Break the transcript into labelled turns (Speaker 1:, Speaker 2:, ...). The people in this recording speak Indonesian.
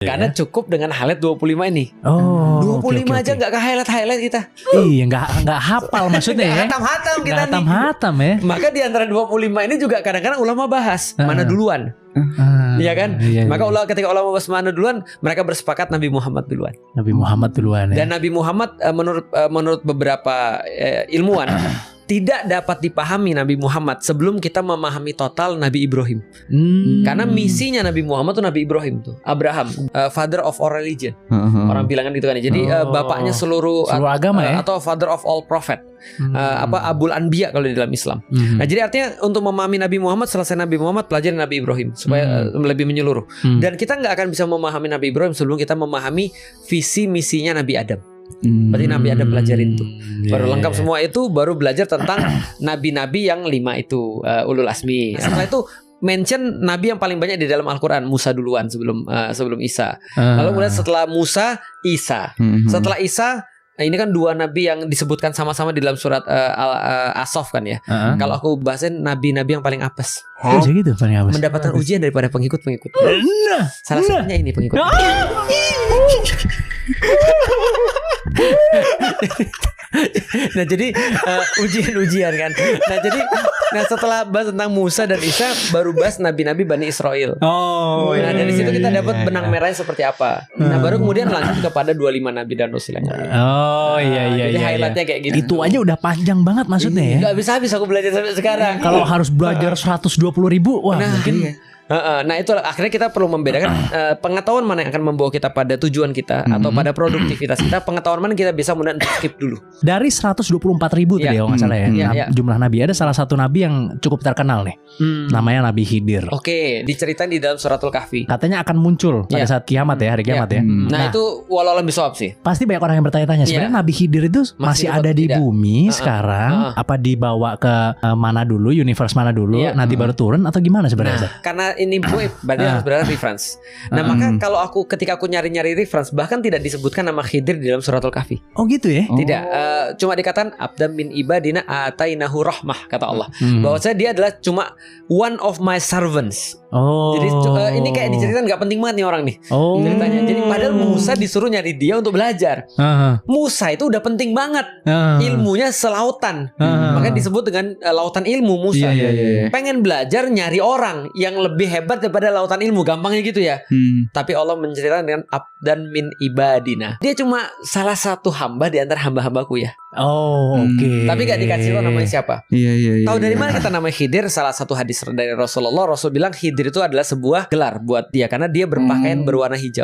Speaker 1: Karena cukup dengan highlight 25 ini.
Speaker 2: Oh,
Speaker 1: 25
Speaker 2: oke.
Speaker 1: aja nggak ke highlight kita.
Speaker 2: Iya, nggak hafal maksudnya ya.
Speaker 1: Hatam-hatam kita
Speaker 2: Nggak
Speaker 1: nih.
Speaker 2: hatam-hatam ya.
Speaker 1: Maka di antara 25 ini juga kadang-kadang ulama bahas mana duluan. Iya kan?
Speaker 2: Iya,
Speaker 1: Maka ketika ulama bahas mana duluan, mereka bersepakat Nabi Muhammad duluan.
Speaker 2: Nabi Muhammad duluan ya.
Speaker 1: Dan Nabi Muhammad menurut beberapa ilmuwan tidak dapat dipahami Nabi Muhammad sebelum kita memahami total Nabi Ibrahim. Karena misinya Nabi Muhammad tuh Nabi Ibrahim tuh, Abraham, father of all religion. Orang bilang kan gitu kan. Jadi bapaknya seluruh
Speaker 2: agama ya.
Speaker 1: Atau father of all prophet. Abul Anbiya kalau di dalam Islam. Nah, jadi artinya untuk memahami Nabi Muhammad, selesai Nabi Muhammad pelajari Nabi Ibrahim supaya lebih menyeluruh. Dan kita nggak akan bisa memahami Nabi Ibrahim sebelum kita memahami visi misinya Nabi Adam. Berarti Nabi Adam pelajarin tuh. Baru lengkap semua itu, baru belajar tentang nabi-nabi yang 5 itu, ulul asmi. Setelah itu mention nabi yang paling banyak di dalam Al-Qur'an, Musa duluan sebelum Isa. Lalu kemudian setelah Musa, Isa. Setelah Isa, ini kan 2 nabi yang disebutkan sama-sama di dalam surat As-Saff kan ya. Kalau aku bahasin nabi-nabi yang paling apes.
Speaker 2: Gitu paling apes.
Speaker 1: Mendapatkan ujian daripada pengikut-pengikut. Salah satunya ini pengikut. Nah jadi ujian kan. Nah setelah bahas tentang Musa dan Isa, baru bahas nabi-nabi Bani Israel. Nah dari situ kita dapat benang merahnya seperti apa. Nah baru kemudian lanjut kepada 25 nabi dan rasul yang lain. Jadi highlightnya kayak gitu.
Speaker 2: Itu aja udah panjang banget maksudnya ya.
Speaker 1: Gak bisa habis aku belajar sampai sekarang.
Speaker 2: Kalau harus belajar 120.000, wah mungkin.
Speaker 1: Nah itulah akhirnya kita perlu membedakan pengetahuan mana yang akan membawa kita pada tujuan kita atau pada produktivitas kita. Pengetahuan mana kita bisa kemudian skip dulu.
Speaker 2: Dari 124.000 tadi ya nggak salah ya. Jumlah nabi, ada salah satu nabi yang cukup terkenal nih. Namanya Nabi Khidir.
Speaker 1: Oke, diceritain di dalam suratul Kahfi.
Speaker 2: Katanya akan muncul pada saat kiamat ya, hari kiamat ya.
Speaker 1: Nah itu walau alam bisawab sih.
Speaker 2: Pasti banyak orang yang bertanya-tanya sebenarnya Nabi Khidir itu masih ada di bumi sekarang, apa dibawa ke mana dulu, universe mana dulu, nanti baru turun atau gimana sebenarnya?
Speaker 1: Karena ini berarti harus berada reference. Nah maka kalau ketika aku nyari-nyari reference, bahkan tidak disebutkan nama Khidir di dalam suratul Kahfi.
Speaker 2: Oh gitu ya?
Speaker 1: Tidak, cuma dikatakan abdam min ibadina atainahu rahmah, kata Allah. Bahwasanya dia adalah cuma one of my servants. Jadi ini kayak diceritain gak penting banget nih orang nih ceritanya. Jadi padahal Musa disuruh nyari dia untuk belajar. Musa itu udah penting banget, ilmunya selautan. Makanya disebut dengan lautan ilmu Musa. Pengen belajar nyari orang yang lebih hebat daripada lautan ilmu, gampangnya gitu ya. Tapi Allah menceritakan dengan abdan min ibadina. Dia cuma salah satu hamba di antara hamba-hambaku ya. Tapi gak dikasih tahu namanya siapa. Tahu dari mana kita namanya Khidir? Salah satu hadis dari Rasulullah. Rasul bilang Khidir itu adalah sebuah gelar buat dia karena dia berpakaian berwarna hijau.